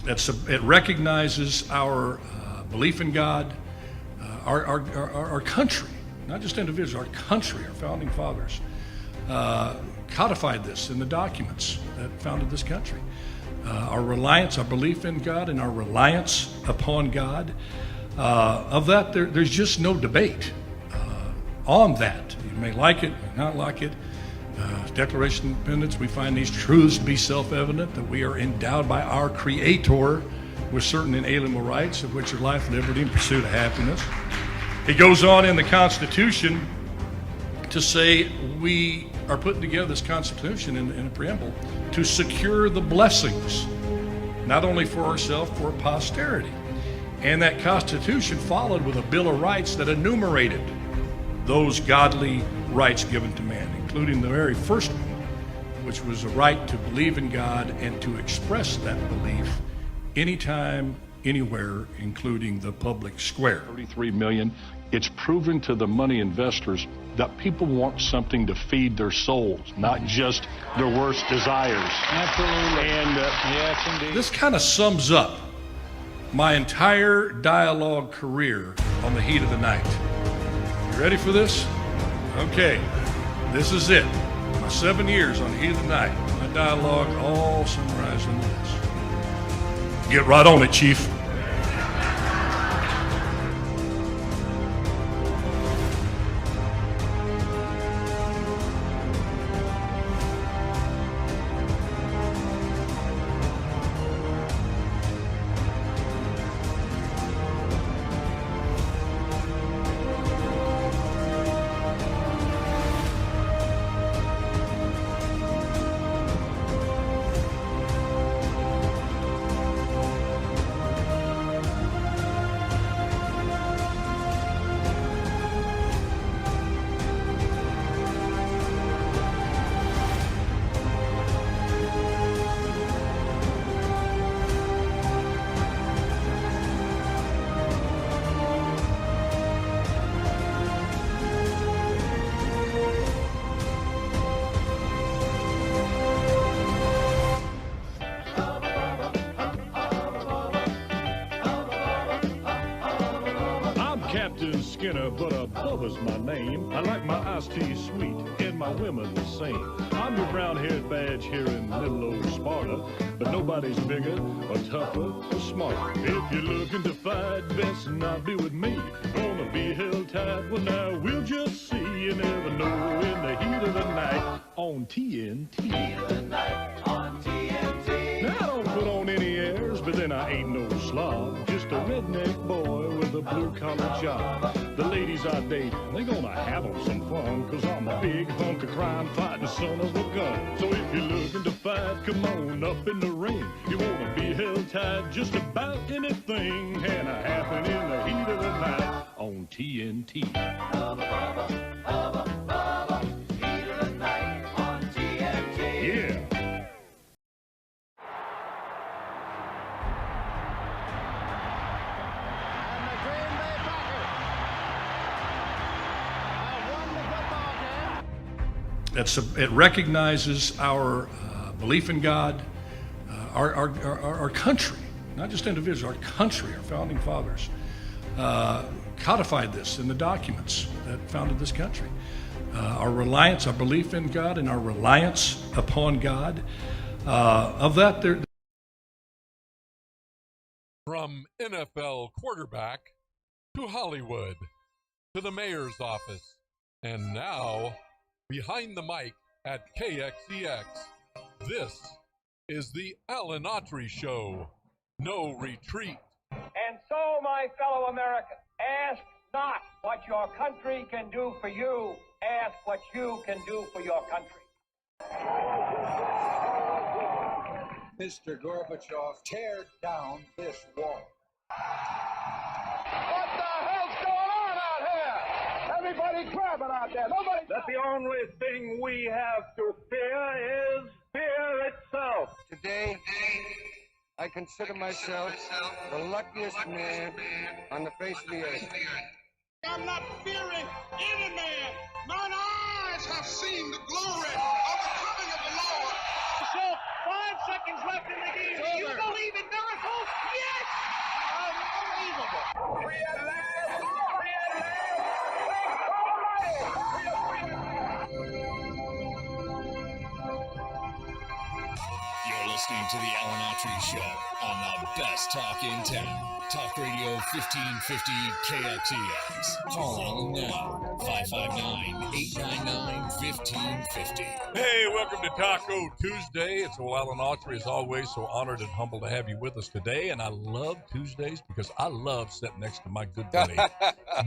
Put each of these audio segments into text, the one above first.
It recognizes our belief in God, our country, not just individuals, our country, our founding fathers codified this in the documents that founded this country. Our reliance, our belief in God, and our reliance upon God. Of that, there's just no debate on that. You may like it, may not like it. Declaration of Independence, we find these truths to be self-evident, that we are endowed by our Creator with certain inalienable rights, of which are life, liberty, and pursuit of happiness. It goes on in the Constitution to say we are putting together this Constitution in a preamble to secure the blessings, not only for ourselves, for posterity. And that Constitution followed with a Bill of Rights that enumerated those godly rights given to man, including the very first one, which was a right to believe in God and to express that belief anytime, anywhere, including the public square. 33 million. It's proven to the money investors that people want something to feed their souls, not just their worst desires. Absolutely. And yes, indeed. This kind of sums up my entire dialogue career on the heat of the night. You ready for this? Okay, this is it. My 7 years on the heat of the night. My dialogue all summarized into this. Get right on it, Chief. Captain Skinner, but Bubba's my name. I like my iced tea sweet and my women the same. I'm your brown-haired badge here in little old Sparta, but nobody's bigger or tougher or smarter. If you're looking to fight, best not be with me. Gonna be held tight, well now we'll just see. You never know in the heat of the night on TNT. Heat of the night on TNT. Now I don't put on any airs, but then I ain't no slob. Just a redneck boy with a blue-collar job. The ladies I date, they gonna have them some fun, cause I'm a big hunk of crime fighting son of a gun. So if you're looking to fight, come on up in the ring. You wanna be held tight, just about anything can happen in the heat of the night on TNT. Hubba, hubba, hubba, hubba. Heat of the night on TNT. Yeah. It recognizes our belief in God, our country, not just individuals, our country, our founding fathers codified this in the documents that founded this country. Our reliance, our belief in God, and our reliance upon God. Of that, From NFL quarterback to Hollywood to the mayor's office, and now behind the mic at KXEX, this is the Autry Show. No retreat. And so, my fellow Americans, ask not what your country can do for you. Ask what you can do for your country. Mr. Gorbachev, tear down this wall. What the hell's going on out here? Everybody grabbing out there. Nobody. That the only thing we have to fear is fear itself. Today, I consider myself the luckiest man on the face of the earth. I'm not fearing any man. Mine eyes have seen the glory of the coming of the Lord. 5 seconds left in the game. Do you believe in miracles? Yes! Unbelievable. Free at last! Free at last! You're listening to the Alan Autry Show on the best talk in town. Talk Radio 1550 KXEX. Call Alan now. 559-899-1550. Hey, welcome to Taco Tuesday. It's old Alan Autry, as always, so honored and humbled to have you with us today. And I love Tuesdays because I love sitting next to my good buddy,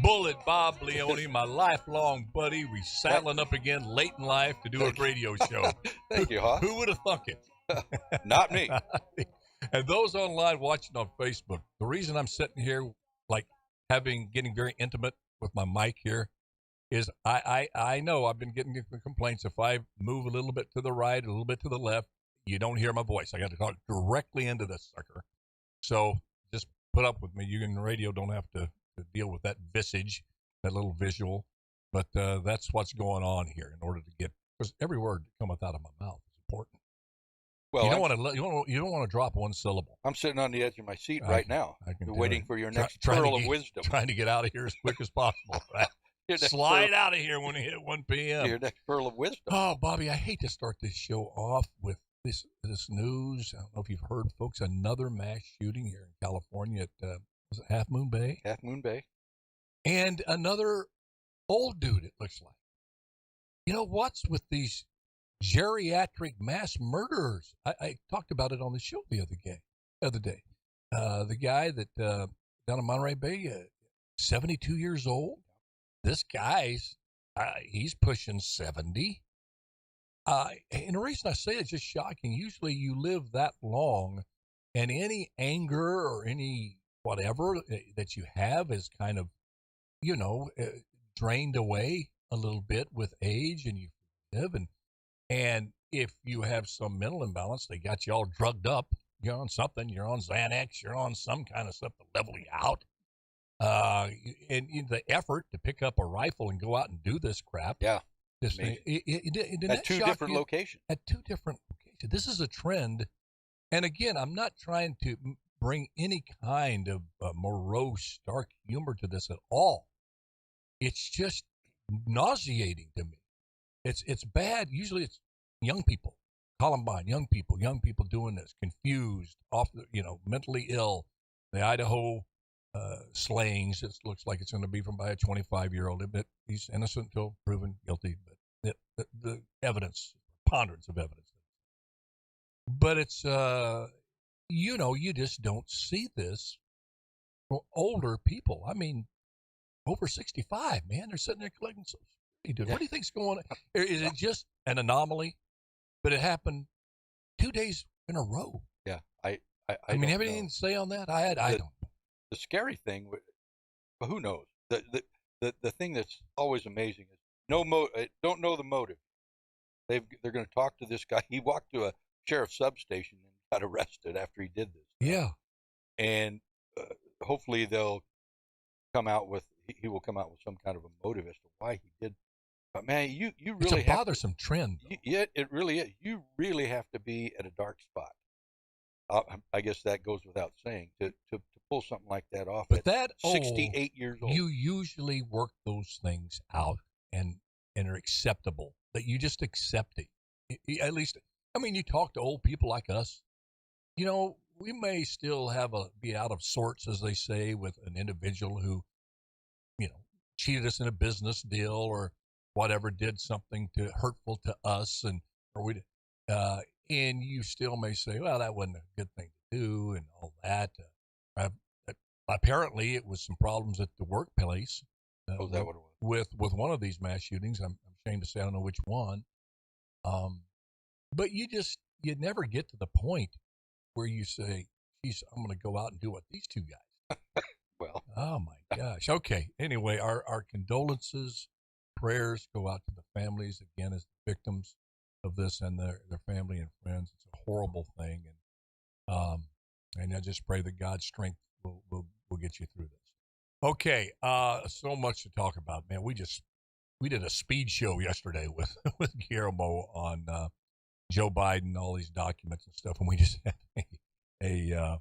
Bullet Bob Leoni, my lifelong buddy. We saddling up again late in life to do a radio show. Thank you, Hawk. Who would have thunk it? Not me. And those online watching on Facebook, the reason I'm sitting here, like getting very intimate with my mic here, is I know I've been getting complaints. If I move a little bit to the right, a little bit to the left, you don't hear my voice. I got to talk directly into this sucker. So just put up with me. You in the radio don't have to deal with that visage, that little visual. But that's what's going on here in order to get, because every word that cometh out of my mouth is important. Well, you don't want to drop one syllable. I'm sitting on the edge of my seat right now, waiting for your next trying pearl of wisdom. Trying to get out of here as quick as possible. Right? Slide out of here when it hit 1 p.m. Your next pearl of wisdom. Oh, Bobby, I hate to start this show off with this news. I don't know if you've heard, folks, another mass shooting here in California at was it Half Moon Bay? Half Moon Bay. And another old dude, it looks like. You know, what's with these geriatric mass murderers? I talked about it on the show the other day. The guy that down in Monterey Bay, 72 years old. This guy's, he's pushing 70. And the reason I say it's just shocking, usually you live that long and any anger or any whatever that you have is kind of, drained away a little bit with age, and you live. And if you have some mental imbalance, they got you all drugged up. You're on something. You're on Xanax. You're on some kind of stuff to level you out. And the effort to pick up a rifle and go out and do this crap. Yeah. This thing, at two different locations. At two different locations. This is a trend. And again, I'm not trying to bring any kind of morose, dark humor to this at all. It's just nauseating to me. It's bad. Usually it's young people, Columbine, young people doing this, confused, mentally ill. The Idaho slayings, it looks like it's going to be from by a 25-year-old. Admit he's innocent until proven guilty, but the evidence, ponderance of evidence. But it's, you just don't see this for older people. I mean, over 65, man, they're sitting there collecting Social Security. What do you think's going on? Is it just an anomaly? But it happened 2 days in a row. Yeah, I mean, have anything to say on that? I don't. The scary thing, who knows? The thing that's always amazing is don't know the motive. They're going to talk to this guy. He walked to a sheriff's substation and got arrested after he did this. Yeah, and hopefully they'll come out with he will come out with some kind of a motive as to why he did. But man, you really it's a bothersome trend. Yeah, it really is. You really have to be at a dark spot. I guess that goes without saying to pull something like that off. But at that 68 years old, you usually work those things out and are acceptable. That you just accept it. At least, I mean, you talk to old people like us. We may still be out of sorts, as they say, with an individual who, cheated us in a business deal or whatever, did something hurtful to us, and you still may say, well, that wasn't a good thing to do, and all that. Apparently, it was some problems at the workplace. Is that what it was? With one of these mass shootings. I'm ashamed to say I don't know which one. But you never get to the point where you say, geez, I'm going to go out and do what these two guys. Well. Oh, my gosh. Okay. Anyway, our condolences, prayers go out to the families, again, as the victims of this and their family and friends. It's a horrible thing. And I just pray that God's strength will get you through this. Okay. So much to talk about, man. We did a speed show yesterday with Guillermo on Joe Biden, all these documents and stuff, and we just had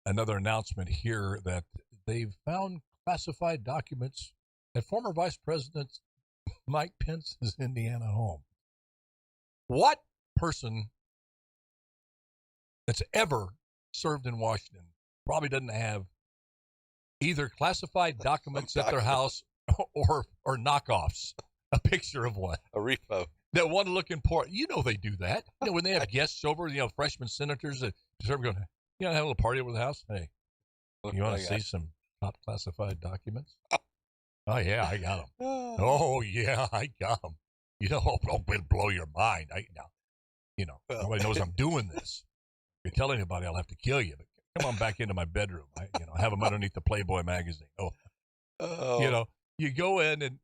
another announcement here that they've found classified documents at former Vice President Mike Pence's Indiana home. What person that's ever served in Washington probably doesn't have either classified documents at their house or knockoffs, a picture of one. A repo. That want to look important. You know they do that. You know, when they have guests over, freshman senators that serve going, have a little party over the house. Hey, you want to see some top classified documents? Oh, yeah, I got them. Oh, yeah, I got them. It'll blow your mind. Nobody knows I'm doing this. If you tell anybody, I'll have to kill you. But come on back into my bedroom. I have them underneath the Playboy magazine. You go in and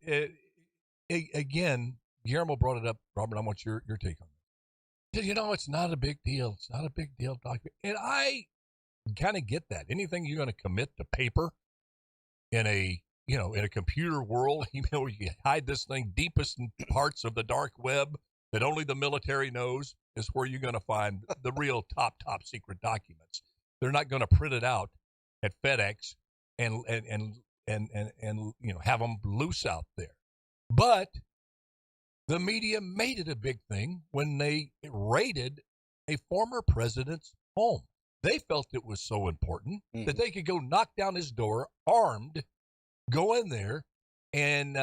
again, Guillermo brought it up. Robert, I want your take on it. It's not a big deal. It's not a big deal document. And I kind of get that. Anything you're going to commit to paper in a computer world, you hide this thing deepest in parts of the dark web that only the military knows is where you're going to find the real top secret documents. They're not going to print it out at FedEx and have them loose out there. But the media made it a big thing when they raided a former president's home. They felt it was so important that they could go knock down his door armed, go in there, and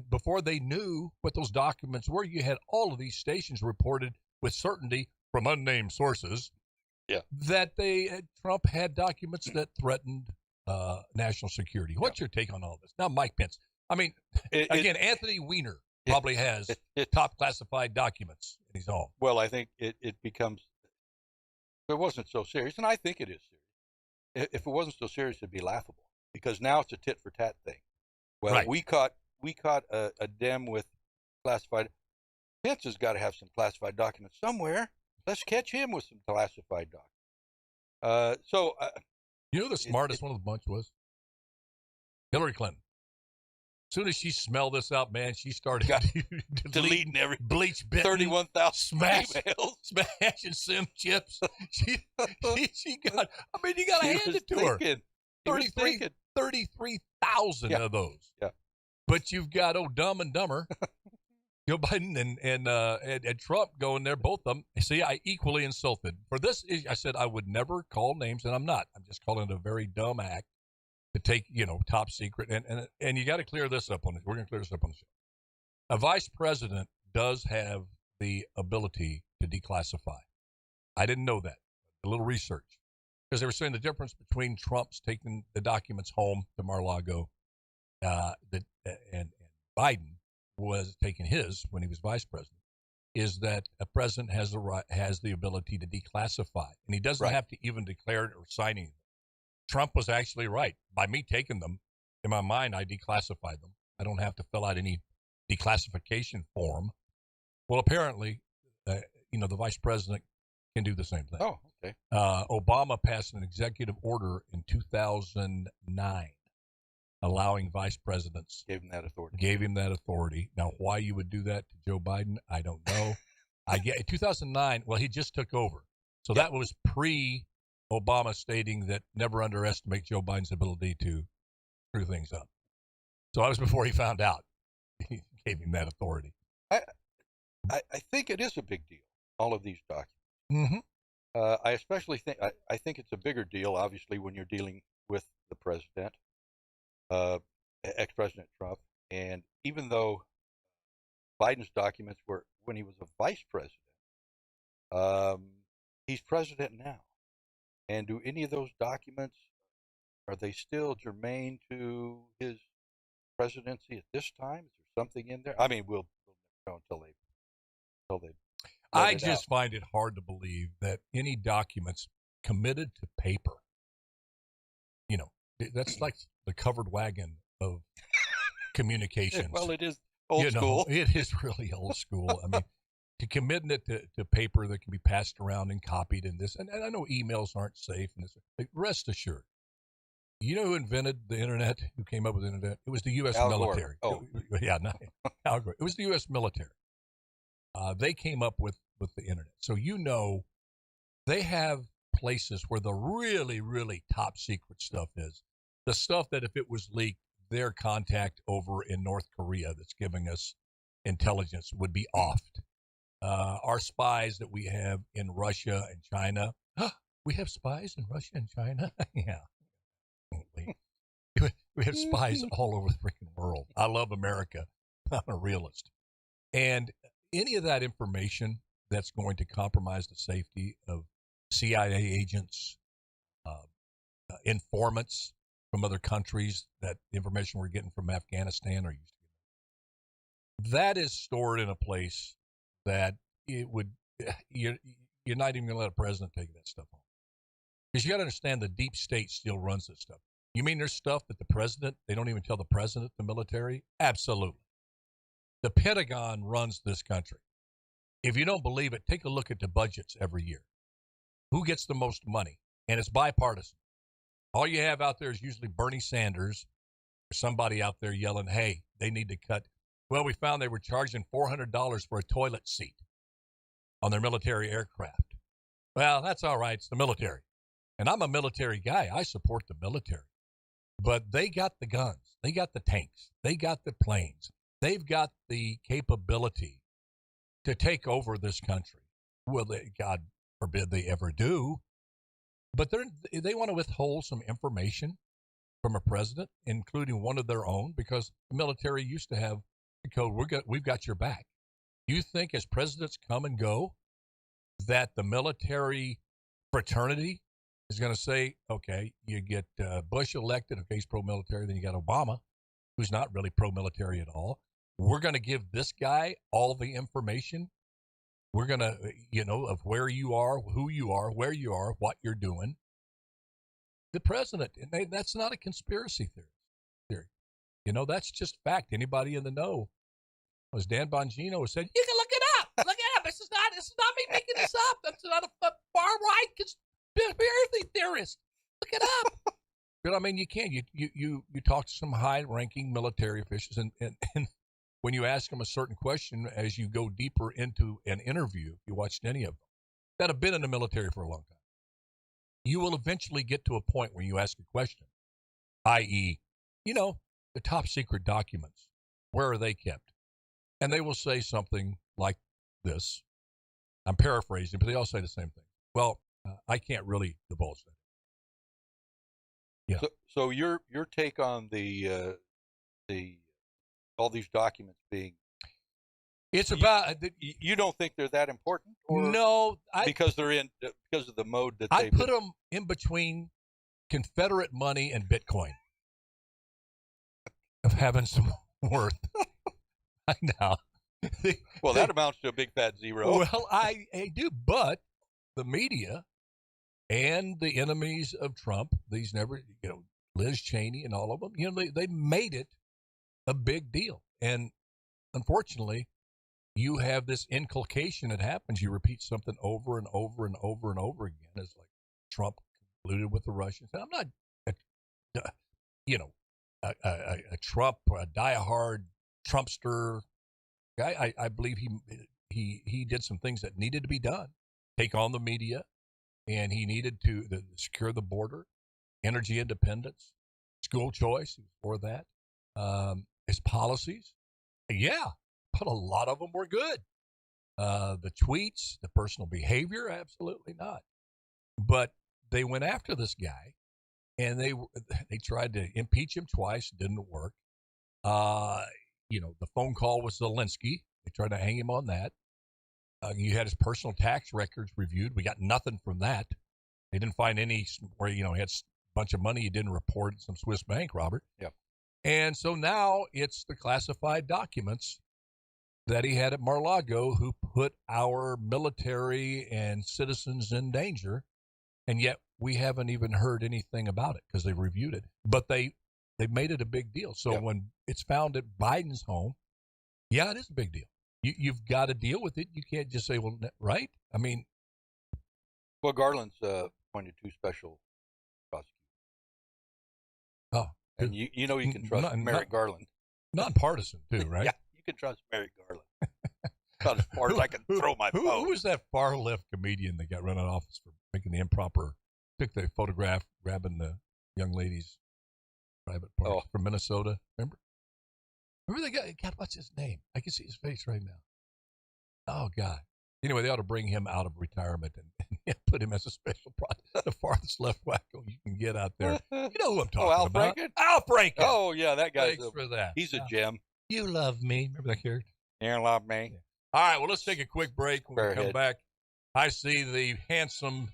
before they knew what those documents were, you had all of these stations reported with certainty from unnamed sources that Trump had documents that threatened national security. What's your take on all this? Now, Mike Pence. I mean, Anthony Weiner probably has top classified documents in his home. Well, I think it becomes, if it wasn't so serious, and I think it is serious. If it wasn't so serious, it'd be laughable, because now it's a tit for tat thing. Well, right. we caught a Dem with classified. Pence has got to have some classified documents somewhere. Let's catch him with some classified documents. The smartest one of the bunch was Hillary Clinton. As soon as she smelled this out, man, she started deleting every bleach 31,000 emails, smashing sim chips. She got. I mean, you got to hand it to her. 33,000 of those. Yeah. But you've got Dumb and Dumber, Joe Biden and Trump going there, both of them. See, I equally insulted. For this, I said I would never call names, and I'm not. I'm just calling it a very dumb act to take, top secret. And you got to clear this up on it. We're going to clear this up on the show. A vice president does have the ability to declassify. I didn't know that. A little research. Because they were saying the difference between Trump's taking the documents home to Mar-a-Lago and Biden was taking his when he was vice president, is that a president has the ability to declassify, and he doesn't have to even declare it or sign anything. Trump was actually right. By me taking them, in my mind, I declassified them. I don't have to fill out any declassification form. Well, apparently, the vice president can do the same thing. Oh, okay. Obama passed an executive order in 2009 allowing vice presidents. Gave him that authority. Now, why you would do that to Joe Biden, I don't know. 2009, well, he just took over. So that was pre-Obama stating that never underestimate Joe Biden's ability to screw things up. So that was before he found out. He gave him that authority. I think it is a big deal, all of these documents. Mm-hmm. I especially think I think it's a bigger deal, obviously, when you're dealing with the president, ex-President Trump. And even though Biden's documents were when he was a vice president, he's president now. And do any of those documents, are they still germane to his presidency at this time? Is there something in there? I mean, we'll never know until they. I just find it hard to believe that any documents committed to paper, that's like the covered wagon of communications. Well, it is old school. It is really old school. I mean, to committing it to paper that can be passed around and copied and this, and I know emails aren't safe and this, but rest assured, you know who invented the internet, who came up with the internet? It was the U.S. military. Oh. Yeah, not Al Gore. It was the U.S. military. they came up with the internet. So they have places where the really, really top secret stuff is. The stuff that if it was leaked, their contact over in North Korea that's giving us intelligence would be offed. Our spies that we have in Russia and China. We have spies in Russia and China? Yeah. We have spies all over the freaking world. I love America. I'm a realist. And any of that information that's going to compromise the safety of CIA agents, informants from other countries, that information we're getting from Afghanistan or used to get, that is stored in a place that you're not even going to let a president take that stuff home. Because you got to understand the deep state still runs this stuff. You mean there's stuff that they don't even tell the president, the military? Absolutely. The Pentagon runs this country. If you don't believe it, take a look at the budgets every year. Who gets the most money? And it's bipartisan. All you have out there is usually Bernie Sanders or somebody out there yelling, hey, they need to cut. Well, we found they were charging $400 for a toilet seat on their military aircraft. Well, that's all right. It's the military. And I'm a military guy. I support the military. But they got the guns. They got the tanks. They got the planes. They've got the capability to take over this country. Well, God forbid they ever do. But they want to withhold some information from a president, including one of their own, because the military used to have the code, we've got your back. You think as presidents come and go that the military fraternity is going to say, okay, you get Bush elected, okay, he's pro-military, then you got Obama, who's not really pro-military at all. We're going to give this guy all the information. We're going to, of where you are, who you are, where you are, what you're doing. The president, that's not a conspiracy theory. That's just fact. Anybody in the know, as Dan Bongino said, you can look it up. Look it up. This is not me making this up. That's not a far-right conspiracy theorist. Look it up. But I mean, you can. You talk to some high-ranking military officials, and when you ask them a certain question, as you go deeper into an interview, if you watched any of them that have been in the military for a long time, you will eventually get to a point where you ask a question, i.e., the top secret documents, where are they kept? And they will say something like this. I'm paraphrasing, but they all say the same thing. Well, I can't really divulge that. Yeah. So your take on the all these documents being, it's about you don't think they're that important, or no? Because of the mode that I put them in between Confederate money and Bitcoin of having some worth. I know. Well, that amounts to a big fat zero. Well, I do, but the media and the enemies of Trump, these Liz Cheney and all of them, they made it a big deal. And unfortunately, you have this inculcation that happens. You repeat something over and over and over and over again. It's like Trump colluded with the Russians. And I'm not, a Trump, a diehard Trumpster guy. I believe he did some things that needed to be done. Take on the media, and he needed to secure the border, energy independence, school choice. He was for that. His policies, yeah, but a lot of them were good. The tweets, the personal behavior, absolutely not. But they went after this guy, and they tried to impeach him twice. Didn't work. The phone call with Zelensky. They tried to hang him on that. You had his personal tax records reviewed. We got nothing from that. They didn't find any where, he had a bunch of money he didn't report at some Swiss bank, Robert. Yep. And so now it's the classified documents that he had at Mar-a-Lago who put our military and citizens in danger. And yet we haven't even heard anything about it because they reviewed it. But they made it a big deal. So when it's found at Biden's home, yeah, it is a big deal. You've got to deal with it. You can't just say, well, right? I mean. Well, Garland's appointed 2 special prosecutors. Oh. And you can trust Merrick Garland. Nonpartisan, too, right? Yeah, you can trust Merrick Garland. About as far as I can throw my Who phone. was that far left comedian that got run out of office for making the improper? Took the photograph, grabbing the young lady's private parts from Minnesota. Remember the guy? God, what's his name? I can see his face right now. Oh God. Anyway, they ought to bring him out of retirement and put him as a special project. The farthest left wacko you can get out there. You know who I'm talking Al about? Franken? Al Franken. Oh yeah, that guy. Thanks for that. He's a gem. You love me. Remember that character? You love me. Yeah. All right, well, let's take a quick break. When we come ahead. back, I see the handsome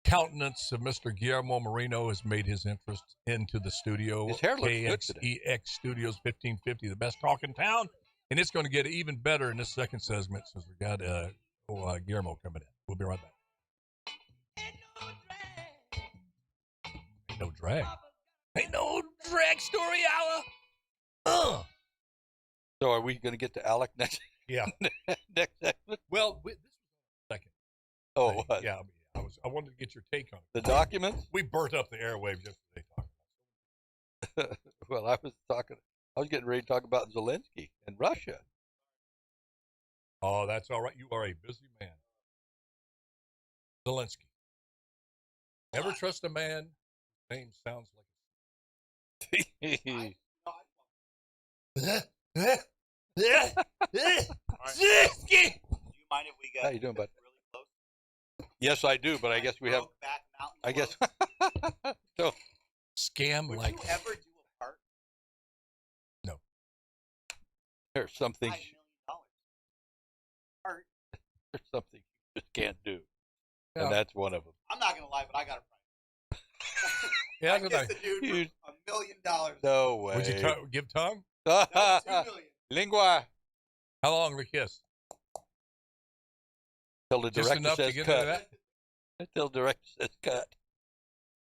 countenance of Mr. Guillermo Moreno has made his entrance into the studio. His hair looks good today. KXEX Studios 1550, the best talk in town. And it's going to get even better in this second segment since we got Guillermo coming in. We'll be right back. Ain't no drag. Ain't no drag story hour. So are we going to get to Alec next? Yeah. Next segment? Well, this was second. Oh, it was. Yeah, I wanted to get your take on it. The documents? We burnt up the airwaves yesterday talking about it. Well, I was getting ready to talk about Zelensky and Russia. Oh, that's all right. You are a busy man. Zelensky. Never trust a man whose name sounds like Zelensky. Do you mind if we get How you doing, bud? really close? Yes, I do, but I guess we have. Back mountain I guess. close? So Scam Would like you ever do a part? no. there's something. $5 million. Part. There's something you just can't do, Yeah. and that's one of them. I'm not gonna lie, but I got a price. Yeah, I that's kissed what a dude Huge. for $1 million. No way. Would you give tongue? That was $2 million. Lingua. How long the kiss? Till the Just director enough to says get cut. into that? Until the director says cut.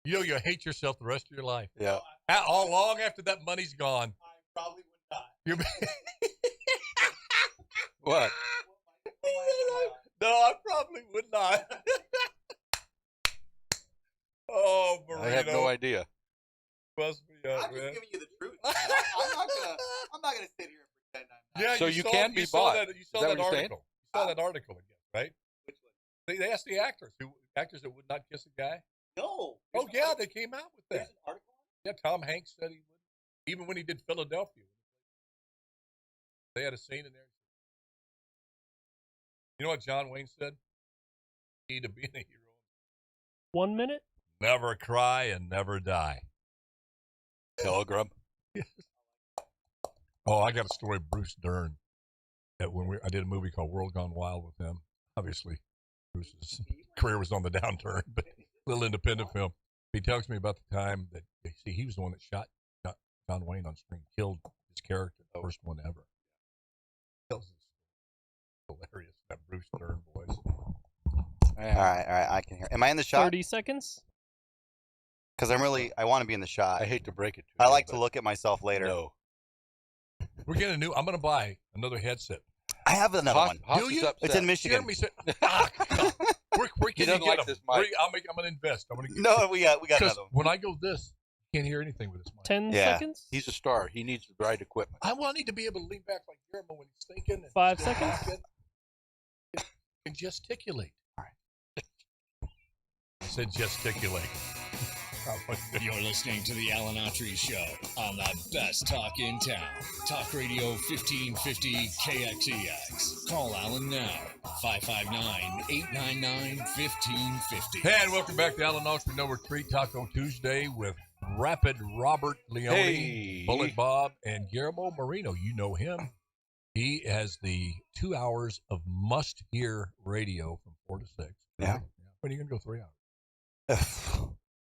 You know, you hate yourself the rest of your life. Yeah. How long after that money's gone? I probably would not. You're What? No, I probably would not. Oh, Marino. I have no idea. Must be I'm up, just man. giving you the truth. Man. I'm not gonna sit here and pretend I'm not. Yeah, So you can be bought. You Is saw that that what you're saying? article. You saw that article again, right? Which one? They asked the actors that would not kiss a guy. No. Oh yeah, they came out with There's that. an article on Yeah, Tom Hanks said he would. Even when he did Philadelphia, they had a scene in there. You know what John Wayne said? Key to being a hero. 1 minute? Never cry and never die. Telegram. Oh, I got a story of Bruce Dern. That when I did a movie called World Gone Wild with him. Obviously, Bruce's career was on the downturn, but a little independent film. He tells me about the time that, see, he was the one that shot John Wayne on screen, killed his character, the first one ever. Tells us hilarious, that Bruce Dern voice. All right, I can hear. Am I in the shot? 30 seconds? Because I want to be in the shot. I hate to break it to I you, like but to look at myself later. No. We're getting I'm going to buy another headset. I have another one. Haas Do is you? upset. It's in Michigan. Jeremy said, where He can doesn't you get like them? this mic. I'm going to invest. I'm going to No, we got Because another one. when I go this, you can't hear anything with this mic. 10 Yeah. seconds? He's a star. He needs the right equipment. I need to be able to lean back like Guillermo when he's thinking. And 5 still seconds? talking and gesticulate. All right. I said gesticulate. You're listening to the Alan Autry Show on the best talk in town. Talk Radio 1550 KXEX. Call Alan now. 559-899-1550. And welcome back to Alan Autry No Retreat Taco Tuesday with Rapid Robert Leoni, Hey. Bullet Bob, and Guillermo Moreno. You know him. He has the 2 hours of must-hear radio from 4 to 6. Yeah. When are you going to go 3 hours?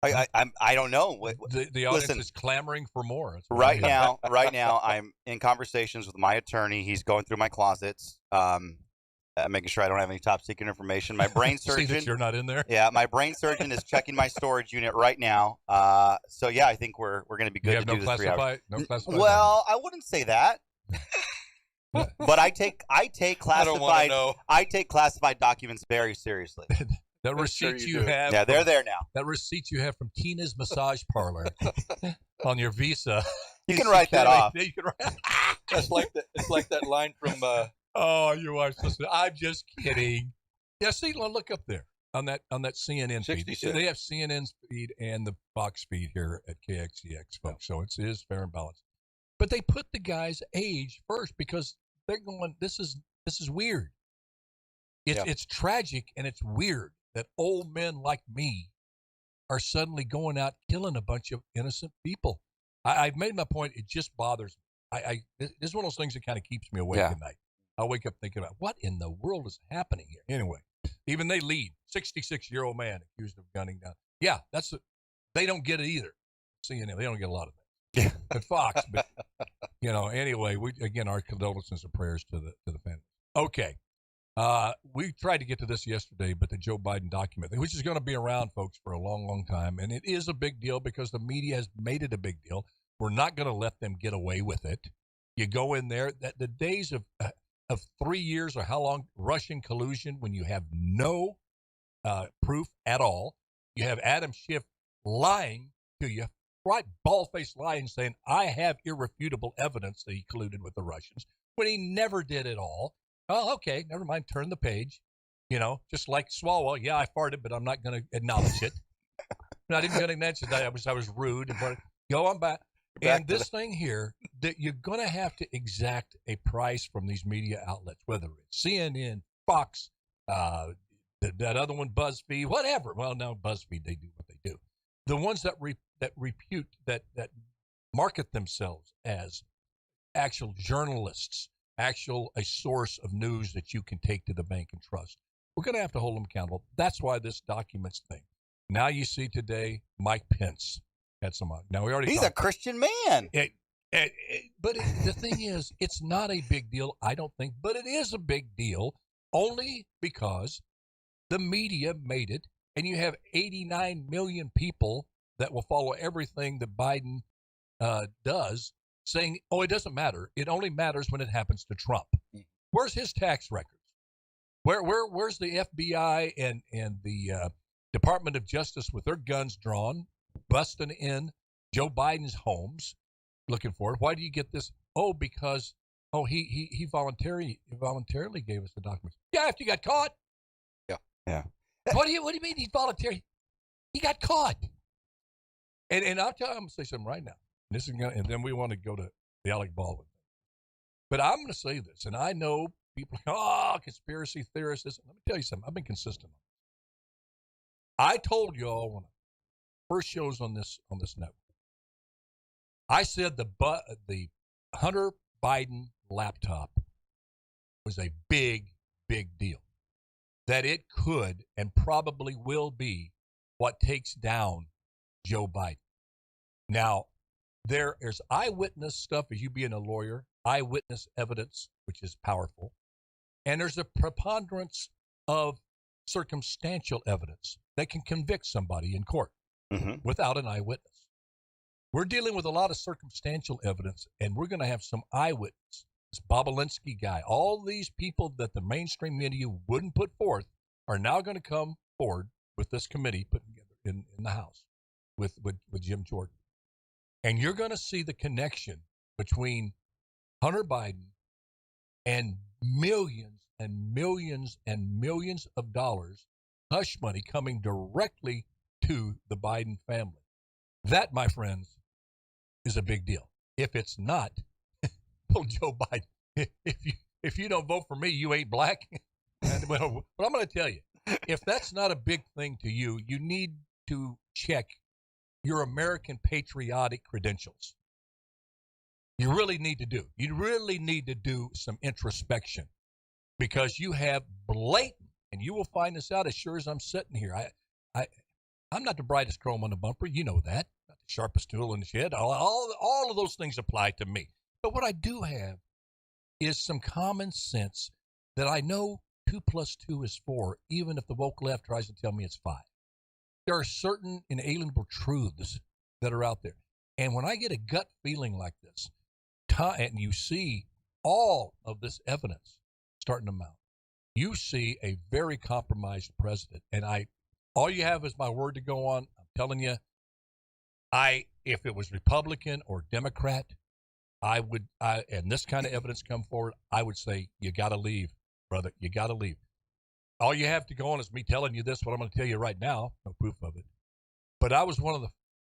I don't know. The audience Listen, is clamoring for more. That's what right I mean. now, I'm in conversations with my attorney. He's going through my closets, making sure I don't have any top secret information. My brain surgeon. See that you're not in there? Yeah, my brain surgeon is checking my storage unit right now. So yeah, I think we're going to be good You have to no do this 3 hours. classified? No classified? Well, I wouldn't say that. But I take I don't want to classified know. I take classified documents very seriously. That receipt sure you you do. have. Yeah, they're there now. That receipt you have from Tina's Massage Parlor on your Visa. You can write that off. Yeah, you can write. It's like that line from Oh, your wife's listening. I'm just kidding. Yeah, see, look up there on that CNN feed. 66. They have CNN's feed and the Fox feed here at KXEX, folks. So it is fair and balanced. But they put the guy's age first because they're going. This is weird. It's tragic and it's weird that old men like me are suddenly going out killing a bunch of innocent people. I've made my point. It just bothers me. This is one of those things that kind of keeps me awake at night. I wake up thinking about what in the world is happening here. Anyway, even they lead 66-year-old man accused of gunning down. Yeah, they don't get it either. CNN, they don't get a lot of things. But Fox, but anyway, our condolences and prayers to the family. Okay. We tried to get to this yesterday, but the Joe Biden document, which is going to be around, folks, for a long, long time. And it is a big deal because the media has made it a big deal. We're not going to let them get away with it. You go in there, the days of 3 years or how long Russian collusion when you have no proof at all. You have Adam Schiff lying to you, right, bald-faced lying, saying, I have irrefutable evidence that he colluded with the Russians, when he never did at all. Oh, okay, never mind. Turn the page. Just like Swalwell. Yeah, I farted, but I'm not going to acknowledge it. I'm not even going to acknowledge it. I was rude. And go on back. And this thing here, that you're going to have to exact a price from these media outlets, whether it's CNN, Fox, that other one, BuzzFeed, whatever. Well, no, BuzzFeed, they do what they do. The ones that market themselves as actual journalists, a source of news that you can take to the bank and trust. We're going to have to hold them accountable. That's why this documents thing. Now you see today, Mike Pence had some. Now we already. He's a Christian man. But the thing is, it's not a big deal, I don't think. But it is a big deal only because the media made it, and you have 89 million people that will follow everything that Biden does, saying, oh, it doesn't matter. It only matters when it happens to Trump. Where's his tax records? Where's the FBI and the Department of Justice with their guns drawn, busting in Joe Biden's homes, looking for it? Why do you get this? Oh, because he voluntarily gave us the documents. Yeah, after you got caught. Yeah. What do you mean he's voluntary? He got caught. And I'm going to say something right now. This is and then we want to go to the Alec Baldwin thing. But I'm going to say this, and I know people, conspiracy theorists. Let me tell you something. I've been consistent on this. I told y'all when I first shows on this network, I said the Hunter Biden laptop was a big, big deal. That it could and probably will be what takes down Joe Biden. Now, there's eyewitness stuff, as you being a lawyer, eyewitness evidence, which is powerful. And there's a preponderance of circumstantial evidence that can convict somebody in court without an eyewitness. We're dealing with a lot of circumstantial evidence, and we're going to have some eyewitness. This Bobolinsky guy, all these people that the mainstream media wouldn't put forth are now going to come forward with this committee put together in the House with Jim Jordan. And you're going to see the connection between Hunter Biden and millions and millions and millions of dollars, hush money coming directly to the Biden family. That, my friends, is a big deal. If it's not, well, Joe Biden, if you don't vote for me, you ain't black. Well, but I'm going to tell you, if that's not a big thing to you, you need to check your American patriotic credentials. You really need to do. You really need to do some introspection, because you have blatant, and you will find this out as sure as I'm sitting here. I'm not the brightest chrome on the bumper. You know that. Not the sharpest tool in the shed. All of those things apply to me. But what I do have is some common sense that I know 2 + 2 is 4, even if the woke left tries to tell me it's 5. There are certain inalienable truths that are out there. And when I get a gut feeling like this, and you see all of this evidence starting to mount, you see a very compromised president. And all you have is my word to go on. I'm telling you, if it was Republican or Democrat, and this kind of evidence come forward, I would say you got to leave, brother. You got to leave. All you have to go on is me telling you this, what I'm going to tell you right now. No proof of it. But I was one of the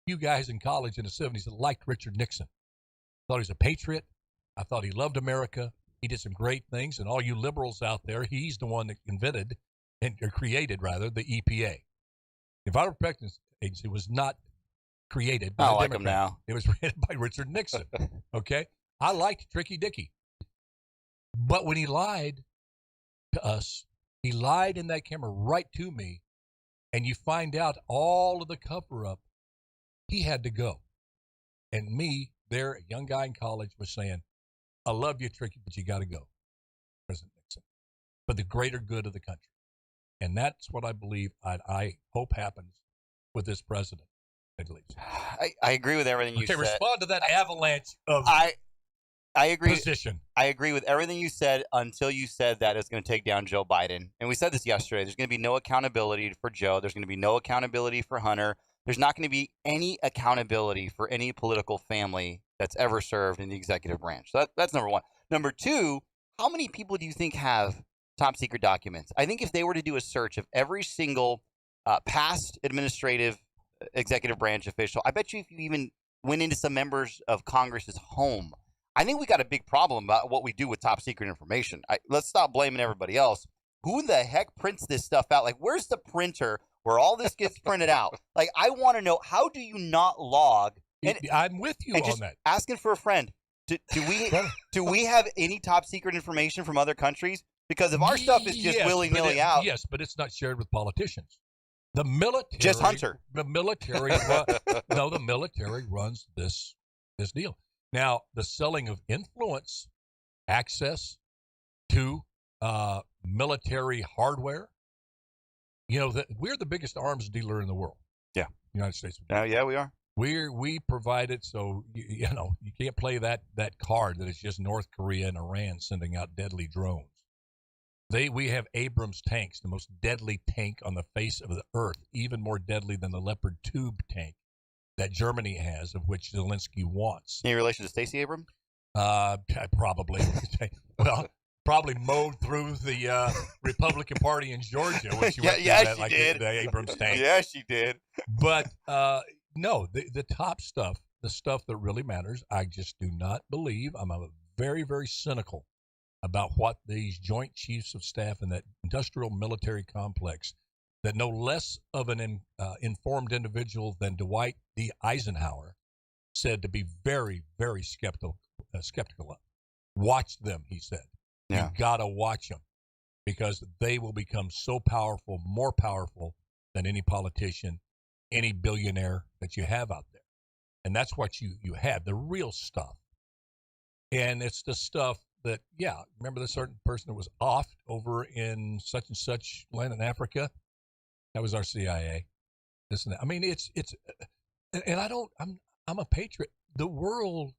few guys in college in the 70s that liked Richard Nixon. Thought he was a patriot. I thought he loved America. He did some great things. And all you liberals out there, he's the one that invented or created, rather, the EPA. The Environmental Protection Agency was not created by I a like him Democrat. now. It was created by Richard Nixon. Okay? I liked Tricky Dicky. But when he lied to us, he lied in that camera right to me, and you find out all of the cover-up, he had to go. And me, there, a young guy in college, was saying, I love you, Tricky, but you got to go, President Nixon, for the greater good of the country. And that's what I believe, I hope happens with this president, at least. I agree with everything you said. Respond to that avalanche of I agree. position. I agree with everything you said until you said that it's going to take down Joe Biden. And we said this yesterday. There's going to be no accountability for Joe. There's going to be no accountability for Hunter. There's not going to be any accountability for any political family that's ever served in the executive branch. So that's number one. Number two, how many people do you think have top secret documents? I think if they were to do a search of every single past administrative executive branch official, I bet you if you even went into some members of Congress's home, I think we got a big problem about what we do with top secret information. Let's stop blaming everybody else. Who the heck prints this stuff out? Like, where's the printer where all this gets printed out? Like, I want to know, how do you not log? And, I'm with you and on just that. Asking for a friend. Do we have any top secret information from other countries? Because if our stuff is just willy-nilly out. Yes, but it's not shared with politicians. The military. Just Hunter. The military. No, the military runs this deal. Now, the selling of influence, access to military hardware. You know, we're the biggest arms dealer in the world. Yeah. United States. Yeah, we are. We provide it, so you can't play that card that it's just North Korea and Iran sending out deadly drones. We have Abrams tanks, the most deadly tank on the face of the earth, even more deadly than the Leopard tube tank that Germany has, of which Zelensky wants. Any relation to Stacey Abrams? Probably. Well, probably mowed through the Republican Party in Georgia when she went through that, like the Abrams tank. Yeah, she did. But no, the top stuff, the stuff that really matters, I just do not believe. I'm very, very cynical about what these Joint Chiefs of Staff and that industrial military complex, that no less of an informed individual than Dwight D. Eisenhower said to be very, very skeptical of. Watch them, he said. Yeah. You got to watch them because they will become so powerful, more powerful than any politician, any billionaire that you have out there. And that's what you have, the real stuff. And it's the stuff that, remember the certain person that was off over in such and such land in Africa? That was our CIA. This and that. I mean, it's and I'm a patriot. The world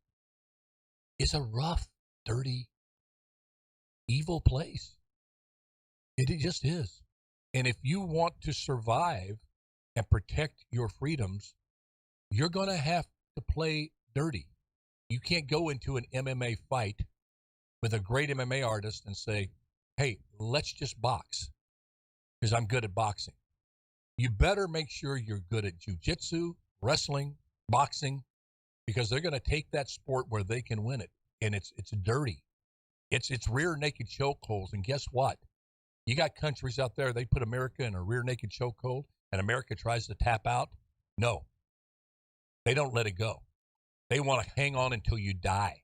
is a rough, dirty, evil place. It just is. And if you want to survive and protect your freedoms, you're going to have to play dirty. You can't go into an MMA fight with a great MMA artist and say, hey, let's just box because I'm good at boxing. You better make sure you're good at jiu-jitsu, wrestling, boxing, because they're going to take that sport where they can win it. And it's dirty. It's rear naked chokeholds. And guess what? You got countries out there, they put America in a rear naked chokehold and America tries to tap out. No, they don't let it go. They want to hang on until you die.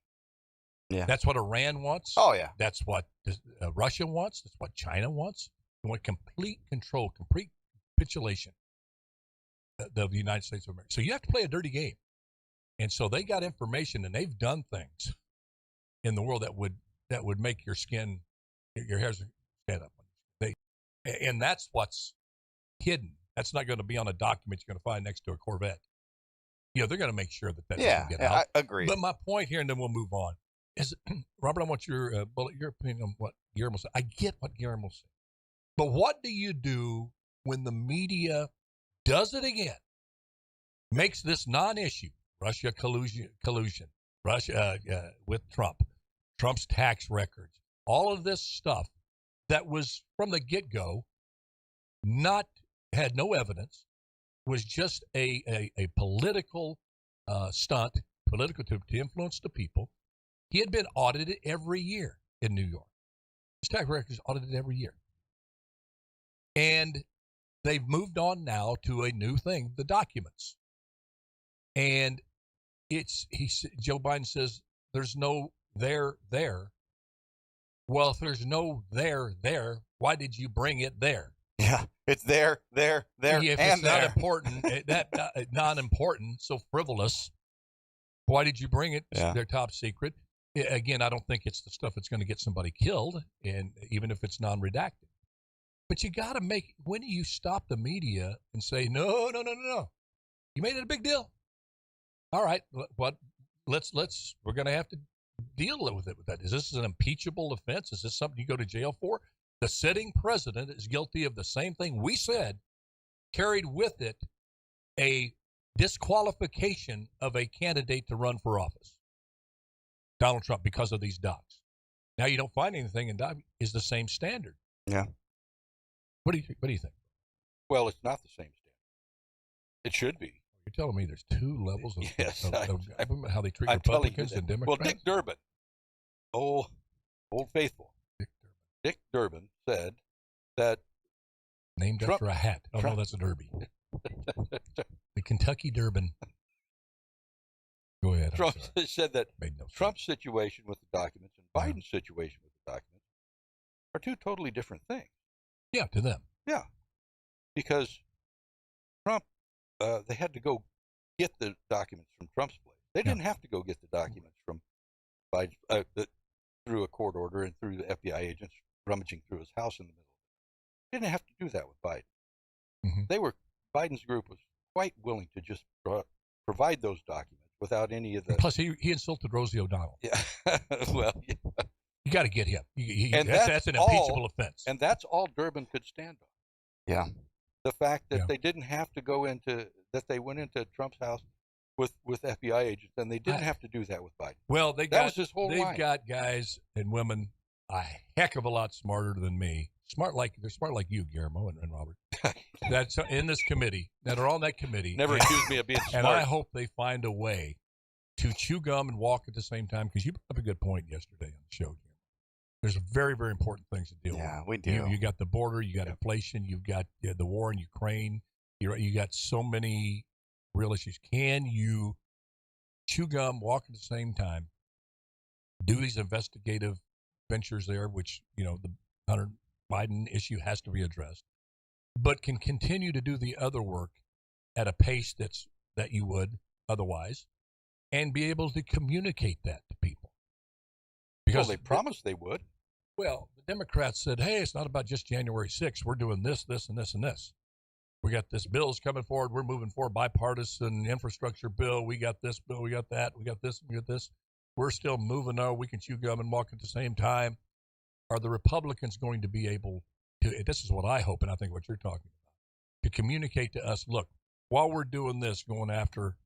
Yeah. That's what Iran wants. Oh, yeah. That's what Russia wants. That's what China wants. They want complete control, complete capitulation of the United States of America. So you have to play a dirty game. And so they got information and they've done things in the world that would make your skin, your hairs stand up. And that's what's hidden. That's not going to be on a document you're going to find next to a Corvette. They're going to make sure that doesn't get out. I agree. But my point here, and then we'll move on, is, Robert, I want your opinion on what Guillermo said. I get what Guillermo said. But what do you do when the media does it again, makes this non-issue, Russia collusion, Russia with Trump, Trump's tax records, all of this stuff that was from the get-go had no evidence, was just a political stunt, political to influence the people. He had been audited every year in New York. His tax records audited every year. And they've moved on now to a new thing, the documents. And Joe Biden says there's no there. Well, if there's no there, why did you bring it there? Yeah, it's there, If and it's there. not important, not important, so frivolous, why did you bring it? Yeah. They're top secret. Again, I don't think it's the stuff that's going to get somebody killed, and even if it's non-redacted. But you got to when do you stop the media and say, no, you made it a big deal. All right, what? We're going to have to deal with it. Is this an impeachable offense? Is this something you go to jail for? The sitting president is guilty of the same thing we said, carried with it a disqualification of a candidate to run for office. Donald Trump, because of these docs. Now you don't find anything in doc is the same standard. Yeah. What do you think? Well, it's not the same standard. It should be. You're telling me there's two levels of, Yes, of government, how they treat I'm telling you Republicans that. and Democrats? Well, Dick Durbin, old faithful, Dick Durbin said that named Trump, after a hat. Oh Trump, no, that's a derby. The Kentucky Durbin. Go ahead. Trump said that Trump's sense. situation with the documents and Biden's situation with the documents are two totally different things. Yeah, to them. Yeah, because Trump, they had to go get the documents from Trump's place. They didn't have to go get the documents from Biden through a court order and through the FBI agents rummaging through his house in the middle. They didn't have to do that with Biden. Mm-hmm. Biden's group was quite willing to just provide those documents without any of the. Plus, he insulted Rosie O'Donnell. Yeah, well, yeah. You got to get him. And that's an impeachable offense. And that's all Durbin could stand on. Yeah. The fact that they didn't have to that they went into Trump's house with FBI agents, and they didn't have to do that with Biden. Well, that was his whole they've line. got guys and women a heck of a lot smarter than me. They're smart like you, Guillermo and Robert. That's in this committee, that are on that committee. Never accused me of being smart. And I hope they find a way to chew gum and walk at the same time, because you brought up a good point yesterday on the show, Guillermo. There's very, very important things to deal with. Yeah, we do. You got the border, you got inflation, you've got the war in Ukraine, you got so many real issues. Can you chew gum, walk at the same time, do these investigative ventures there, which, the Hunter Biden issue has to be addressed, but can continue to do the other work at a pace that you would otherwise, and be able to communicate that to people? Because they promised they would. Well, the Democrats said, hey, it's not about just January 6th. We're doing this, this, and this, and this. We got this bill's coming forward. We're moving forward, bipartisan infrastructure bill. We got this bill. We got that. We got this. We got this. We're still moving. We can chew gum and walk at the same time. Are the Republicans going to be able to, this is what I hope, and I think what you're talking about, to communicate to us, look, while we're doing this, going after,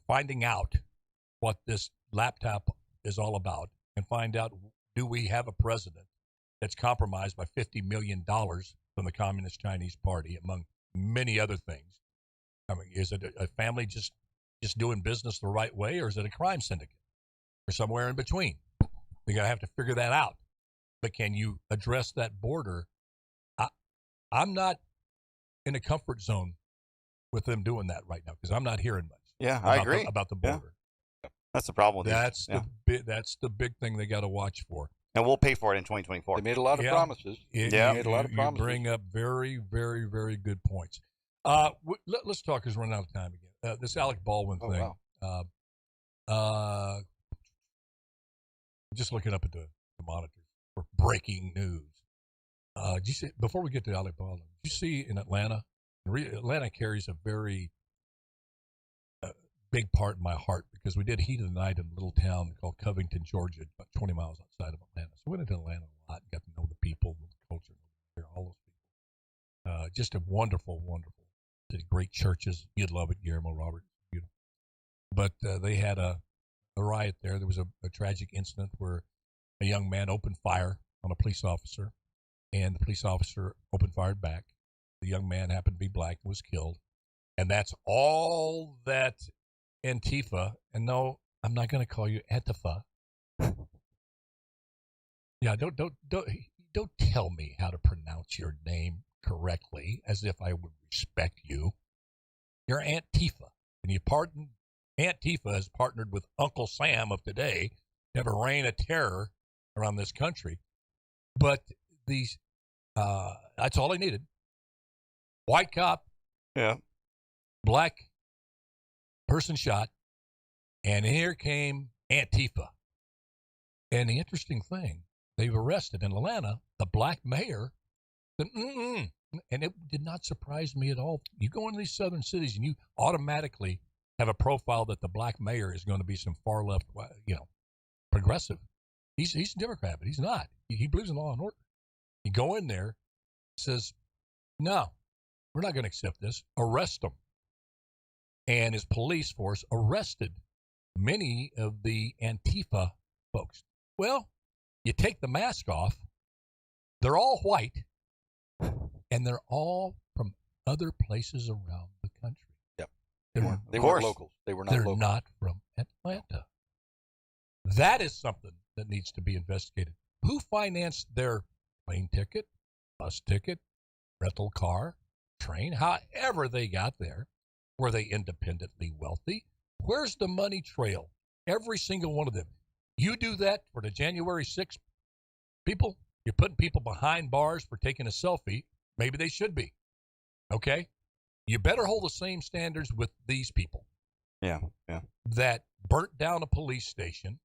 finding out what this laptop is all about, and find out, do we have a president that's compromised by $50 million from the Communist Chinese Party, among many other things? I mean, is it a family just doing business the right way, or is it a crime syndicate, or somewhere in between? We're going to have to figure that out. But can you address that border? I'm not in a comfort zone with them doing that right now, because I'm not hearing much. Yeah, I agree about the border. Yeah. That's the problem with that's the big thing they got to watch for. And we'll pay for it in 2024. They made a lot of promises. You bring up very, very, very good points. Let's talk, because we're running out of time again. This Alec Baldwin thing. Wow. Just looking up at the monitors for breaking news. Did you see, before we get to Alec Baldwin, did you see in Atlanta? Atlanta carries a very big part in my heart, because we did Heat of the Night in a little town called Covington, Georgia, about 20 miles outside of Atlanta. So we went into Atlanta a lot, got to know the people, the culture, all those people. Just a wonderful, wonderful city. Great churches. You'd love it, Guillermo, Robert. Beautiful. But they had a the riot there was a tragic incident where a young man opened fire on a police officer, and the police officer opened fire back. The young man happened to be black and was killed. And that's all that Antifa, and no, I'm not going to call you Antifa. Yeah, don't tell me how to pronounce your name correctly as if I would respect you. You're Antifa, and Antifa has partnered with Uncle Sam of today to have a reign of terror around this country. But that's all I needed. White cop, black person shot, and here came Antifa. And the interesting thing, they've arrested in Atlanta the black mayor. And it did not surprise me at all. You go into these southern cities and you automatically have a profile that the black mayor is going to be some far left, progressive. He's a Democrat, but he's not. He believes in law and order. You go in there, says, no, we're not going to accept this. Arrest him. And his police force arrested many of the Antifa folks. Well, you take the mask off, they're all white, and they're all from other places around the country. Yep. They weren't locals. They were not They're locals. not from Atlanta. That is something that needs to be investigated. Who financed their plane ticket, bus ticket, rental car, train, however they got there? Were they independently wealthy? Where's the money trail? Every single one of them. You do that for the January 6th people, you're putting people behind bars for taking a selfie. Maybe they should be. Okay? You better hold the same standards with these people. Yeah. That burnt down a police station,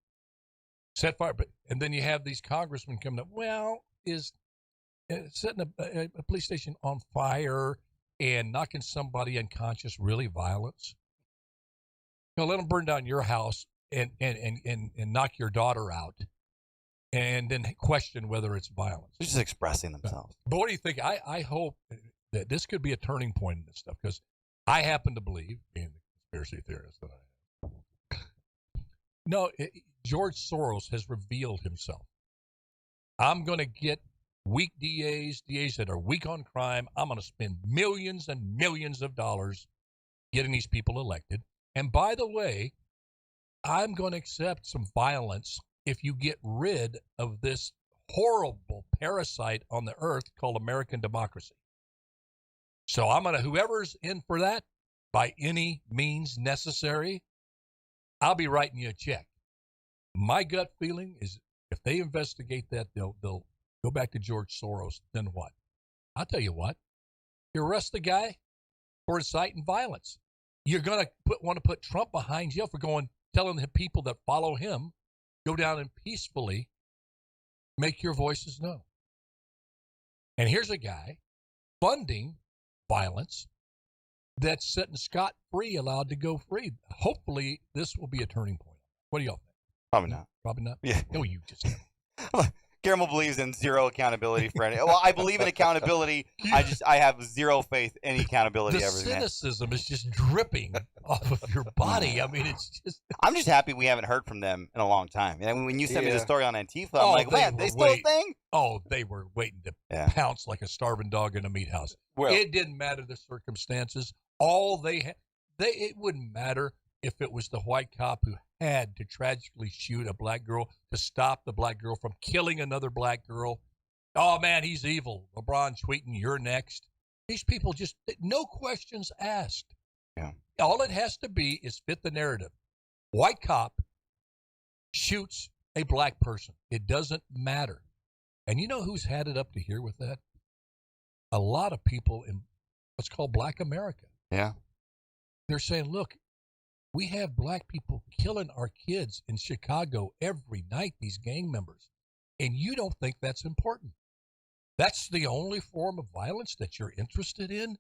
set fire, and then you have these congressmen coming up, is setting a police station on fire and knocking somebody unconscious really violence? Let them burn down your house and knock your daughter out and then question whether it's violence. They're just expressing themselves. But what do you think? I hope that this could be a turning point in this stuff, because I happen to believe, being the conspiracy theorist that I am, no, George Soros has revealed himself. I'm going to get weak DAs that are weak on crime. I'm going to spend millions and millions of dollars getting these people elected. And by the way, I'm going to accept some violence if you get rid of this horrible parasite on the earth called American democracy. So I'm going to, whoever's in for that, by any means necessary, I'll be writing you a check. My gut feeling is if they investigate that, they'll go back to George Soros. Then what? I'll tell you what. You arrest the guy for inciting violence. You're going to want to put Trump behind jail for telling the people that follow him, go down and peacefully make your voices known. And here's a guy funding violence that's setting scot-free, allowed to go free. Hopefully, this will be a turning point. What do y'all think? Probably not. Probably not? Yeah. No, you just Guillermo believes in zero accountability for any. Well, I believe in accountability. I have zero faith any accountability the ever. Cynicism is just dripping off of your body. I mean, it's just. I'm just happy we haven't heard from them in a long time. And when you sent me the story on Antifa, I'm like, man, they still a thing? Oh, they were waiting to pounce like a starving dog in a meat house. Well, it didn't matter the circumstances. All it wouldn't matter if it was the white cop who had to tragically shoot a black girl to stop the black girl from killing another black girl. Oh, man, he's evil. LeBron tweeting, you're next. These people just, no questions asked. Yeah. All it has to be is fit the narrative. White cop shoots a black person. It doesn't matter. And you know who's had it up to here with that? A lot of people in what's called Black America. Yeah. They're saying, look, we have black people killing our kids in Chicago every night, these gang members, and you don't think that's important. That's the only form of violence that you're interested in?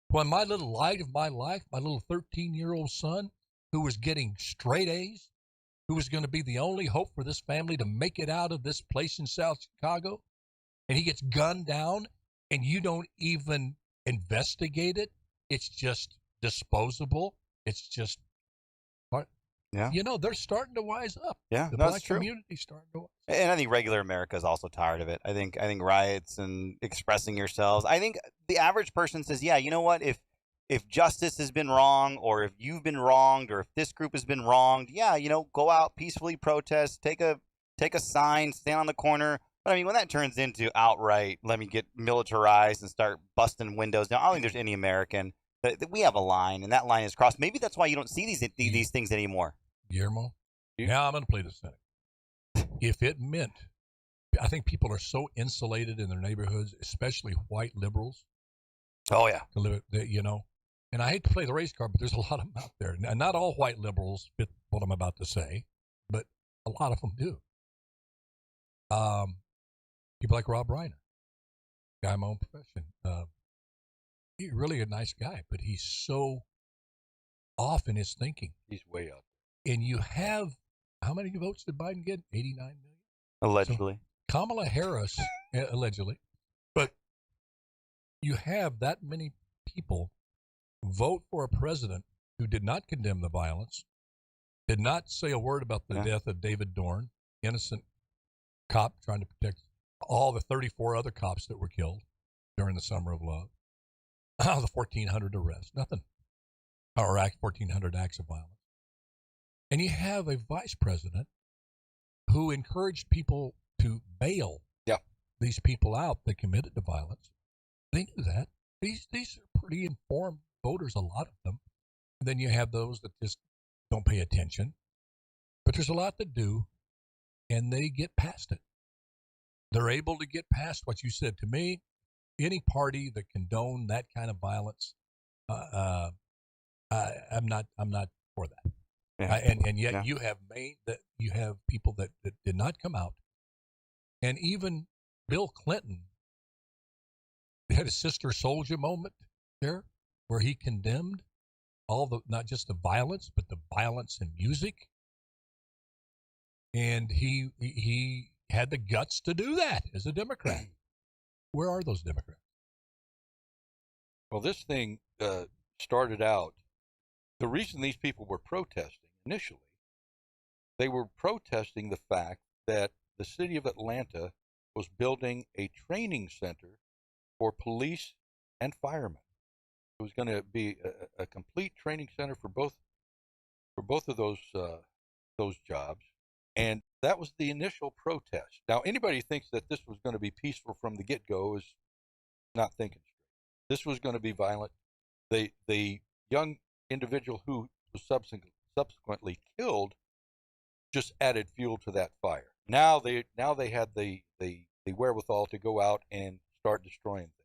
When my little light of my life, my little 13-year-old son, who was getting straight A's, who was going to be the only hope for this family to make it out of this place in South Chicago, and he gets gunned down, and you don't even investigate it, it's just disposable. It's just, what? Yeah. they're starting to wise up. Yeah, The no, black that's true. community's starting to wise up. And I think regular America is also tired of it. I think riots and expressing yourselves. I think the average person says, yeah, you know what? If justice has been wrong, or if you've been wronged, or if this group has been wronged, yeah, go out, peacefully protest, take a sign, stand on the corner. But I mean, when that turns into outright, let me get militarized and start busting windows down, I don't think there's any American. But we have a line, and that line is crossed. Maybe that's why you don't see these things anymore. Guillermo, now I'm going to play the cynic. If it meant, I think people are so insulated in their neighborhoods, especially white liberals. Oh, yeah. To live, and I hate to play the race card, but there's a lot of them out there. And not all white liberals fit what I'm about to say, but a lot of them do. People like Rob Reiner, guy in my own profession. He's really a nice guy, but he's so off in his thinking. He's way out. And you have, how many votes did Biden get? 89 million? Allegedly. So Kamala Harris, allegedly. But you have that many people vote for a president who did not condemn the violence, did not say a word about the death of David Dorn, innocent cop trying to protect all the 34 other cops that were killed during the Summer of Love. The 1,400 arrests, nothing. Or 1,400 acts of violence. And you have a vice president who encouraged people to bail these people out that committed the violence. They knew that. These are pretty informed voters, a lot of them. And then you have those that just don't pay attention. But there's a lot that do, and they get past it. They're able to get past what you said to me. Any party that condone that kind of violence, I'm not for that. Yeah. And yet you have people that did not come out, and even Bill Clinton had a Sister Soldier moment there, where he condemned not just the violence, but the violence in music, and he had the guts to do that as a Democrat. Where are those Democrats? Well, this thing started out, the reason these people were protesting initially, they were protesting the fact that the city of Atlanta was building a training center for police and firemen. It was going to be a complete training center for both of those jobs, and that was the initial protest. Now, anybody who thinks that this was going to be peaceful from the get-go is not thinking straight. This was going to be violent. The young individual who was subsequently killed just added fuel to that fire. Now they had the wherewithal to go out and start destroying things.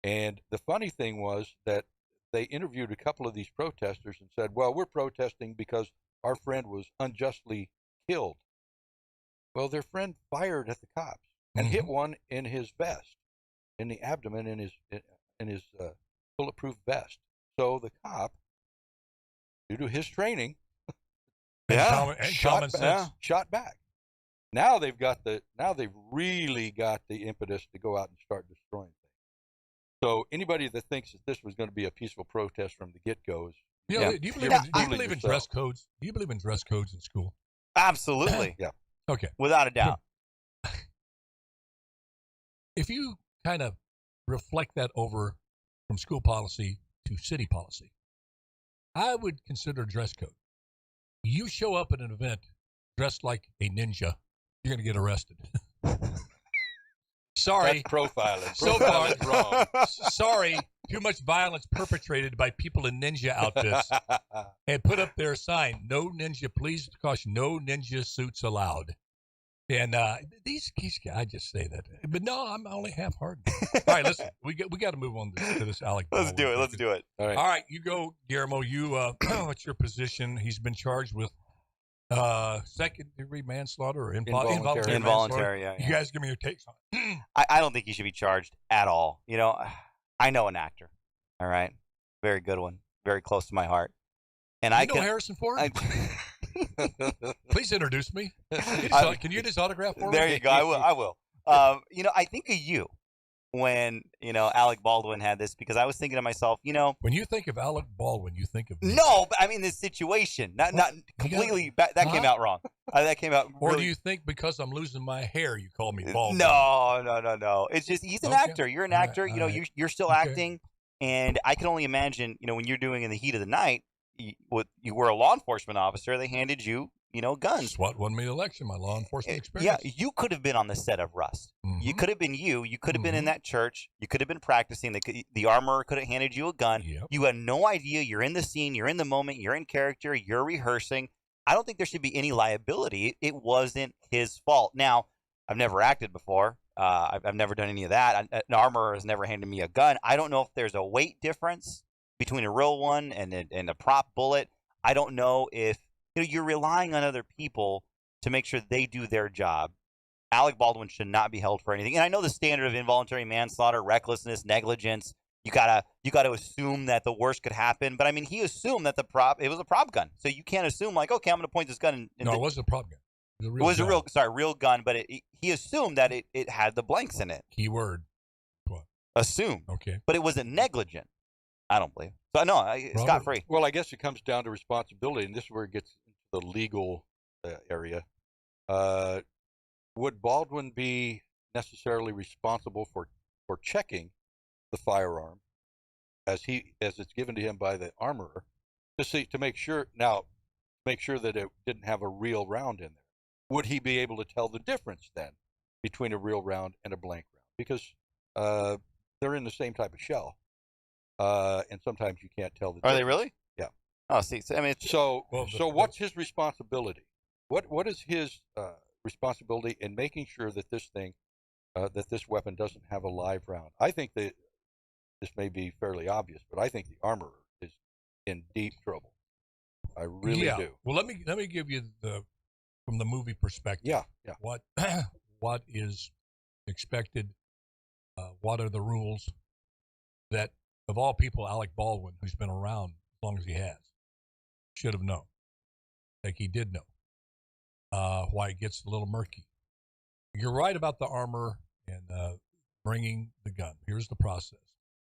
And the funny thing was that they interviewed a couple of these protesters and said, well, we're protesting because our friend was unjustly killed. Well, their friend fired at the cops and hit one in his vest, in the abdomen, in his bulletproof vest. So the cop, due to his training, shot back. Now they've really got the impetus to go out and start destroying things. So anybody that thinks that this was going to be a peaceful protest from the get-go is do you believe in dress codes? Do you believe in dress codes in school? Absolutely. Yeah. Okay. Without a doubt. If you kind of reflect that over from school policy to city policy, I would consider dress code. You show up at an event dressed like a ninja, you're going to get arrested. Sorry. That's profiling. So far, Profiling's wrong. Sorry. Too much violence perpetrated by people in ninja outfits. And put up their sign, no ninja, please caution, no ninja suits allowed. And these guys, I just say that. But no, I'm only half-hearted. All right, listen, we got to move on to this Alec. Let's do it. All right, you go, Guillermo. You, what's your position? He's been charged with second-degree manslaughter or involuntary manslaughter. Yeah. You guys give me your takes on it. I don't think he should be charged at all. You know, I know an actor, all right? Very good one, very close to my heart. And I know Harrison Ford? Please introduce me. Can you get his autograph for me? There you go. I will. You know, I think of you. when Alec Baldwin had this, because I was thinking to myself, when you think of Alec Baldwin, you think of me. No, but I mean this situation, not completely. That came out wrong. That came out. Or really, do you think because I'm losing my hair, you call me Baldwin? No. It's just he's an actor. You're an actor. You're still acting, and I can only imagine. When you're doing in the heat of the night, you were a law enforcement officer. They handed you. Guns. That's what won me the election, my law enforcement experience. Yeah, you could have been on the set of Rust. Mm-hmm. You could have been you. You could have been in that church. You could have been practicing. The armorer could have handed you a gun. Yep. You had no idea. You're in the scene. You're in the moment. You're in character. You're rehearsing. I don't think there should be any liability. It wasn't his fault. Now, I've never acted before. I've never done any of that. An armorer has never handed me a gun. I don't know if there's a weight difference between a real one and a prop bullet. I don't know if you're relying on other people to make sure they do their job. Alec Baldwin should not be held for anything. And I know the standard of involuntary manslaughter, recklessness, negligence. You gotta assume that the worst could happen. But I mean, he assumed that it was a prop gun. So you can't assume like, okay, I'm going to point this gun. No, it wasn't a prop gun. It was a real gun. But he assumed that it had the blanks in it. Keyword. What? Assume. Okay. But it wasn't negligent. I don't believe. So no, scot free. Well, I guess it comes down to responsibility, and this is where it gets into the legal area. Would Baldwin be necessarily responsible for checking the firearm as it's given to him by the armorer to make sure that it didn't have a real round in there? Would he be able to tell the difference then between a real round and a blank round? Because they're in the same type of shell. And sometimes you can't tell the difference. Are they really? Yeah. Oh, see, I mean, so what's his responsibility? What is his responsibility in making sure that this weapon doesn't have a live round? I think that this may be fairly obvious, but I think the armorer is in deep trouble. I really do. Well, let me give you from the movie perspective. Yeah. What is expected? What are the rules that, of all people, Alec Baldwin, who's been around as long as he has, should have known? Like he did know. Why it gets a little murky. You're right about the armor and bringing the gun. Here's the process.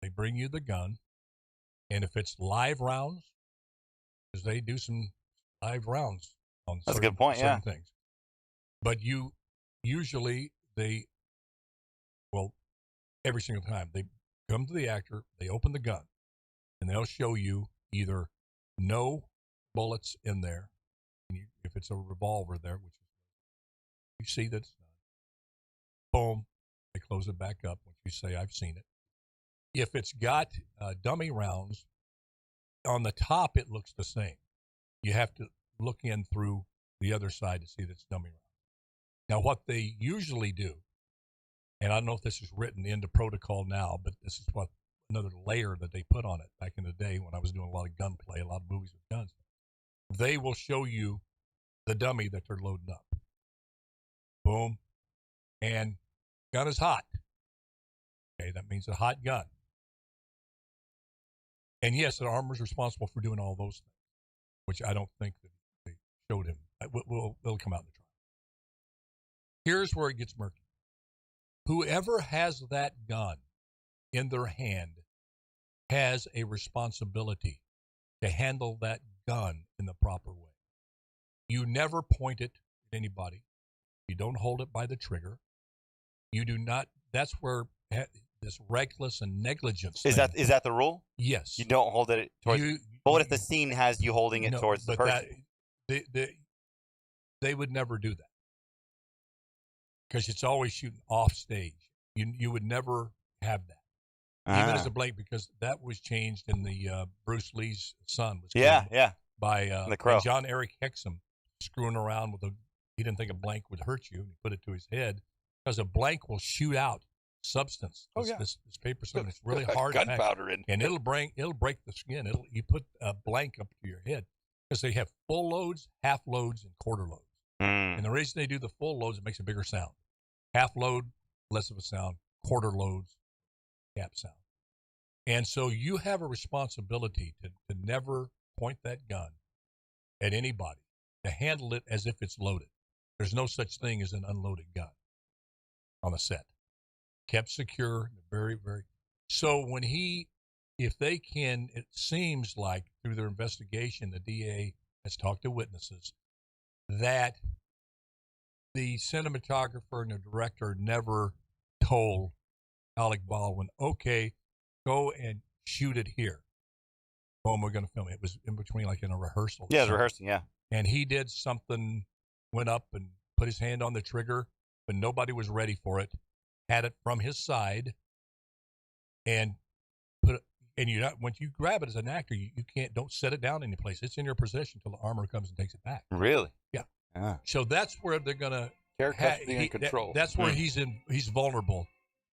They bring you the gun, and if it's live rounds, because they do some live rounds on that's a good point, certain things. But every single time, they come to the actor, they open the gun, and they'll show you either no bullets in there, if it's a revolver there, which you see that's boom, they close it back up once you say, I've seen it. If it's got dummy rounds, on the top it looks the same. You have to look in through the other side to see that it's dummy rounds. Now, what they usually do, and I don't know if this is written into protocol now, but this is another layer that they put on it back in the day when I was doing a lot of gunplay, a lot of movies with guns. They will show you the dummy that they're loading up. Boom. And gun is hot. Okay, that means a hot gun. And yes, the armor's responsible for doing all those things, which I don't think that they showed him. It'll come out in the trial. Here's where it gets murky. Whoever has that gun in their hand has a responsibility to handle that gun in the proper way. You never point it at anybody. You don't hold it by the trigger. You do not. That's where this reckless and negligence is thing, that the rule? Yes. You don't hold it towards. But what if the scene has you holding it towards the person? They would never do that because it's always shooting off stage. You would never have that, even as a blank, because that was changed in the Bruce Lee's son was by John Eric Hexum screwing around with he didn't think a blank would hurt you, and he put it to his head because a blank will shoot out substance. This paper substance. It's really hard gunpowder in, and it'll break the skin. You put a blank up to your head because they have full loads, half loads, and quarter loads. And the reason they do the full loads, it makes a bigger sound. Half load, less of a sound. Quarter loads, cap sound. And so you have a responsibility to never point that gun at anybody, to handle it as if it's loaded. There's no such thing as an unloaded gun on a set. kept secure, very, very. So when if they can, it seems like through their investigation, the DA has talked to witnesses that the cinematographer and the director never told Alec Baldwin, okay, go and shoot it here. Boom, we're going to film it. It was in between, like in a rehearsal. Yeah, it was rehearsing, yeah. And he did something, went up and put his hand on the trigger, but nobody was ready for it. Had it from his side, and put it. And once you grab it as an actor, you don't set it down any place. It's in your possession until the armor comes and takes it back. Really? Yeah. Ah. So that's where they're gonna care, custody, and control. That's where he's vulnerable,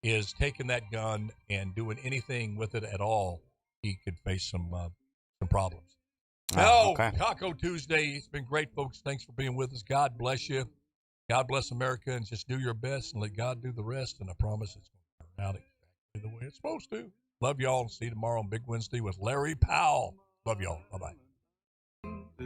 is taking that gun and doing anything with it at all. He could face some problems. Okay. Taco Tuesday. It's been great, folks. Thanks for being with us. God bless you. God bless America, and just do your best and let God do the rest. And I promise it's going to turn out exactly the way it's supposed to. Love y'all, and see you tomorrow on Big Wednesday with Larry Powell. Love y'all. Bye-bye.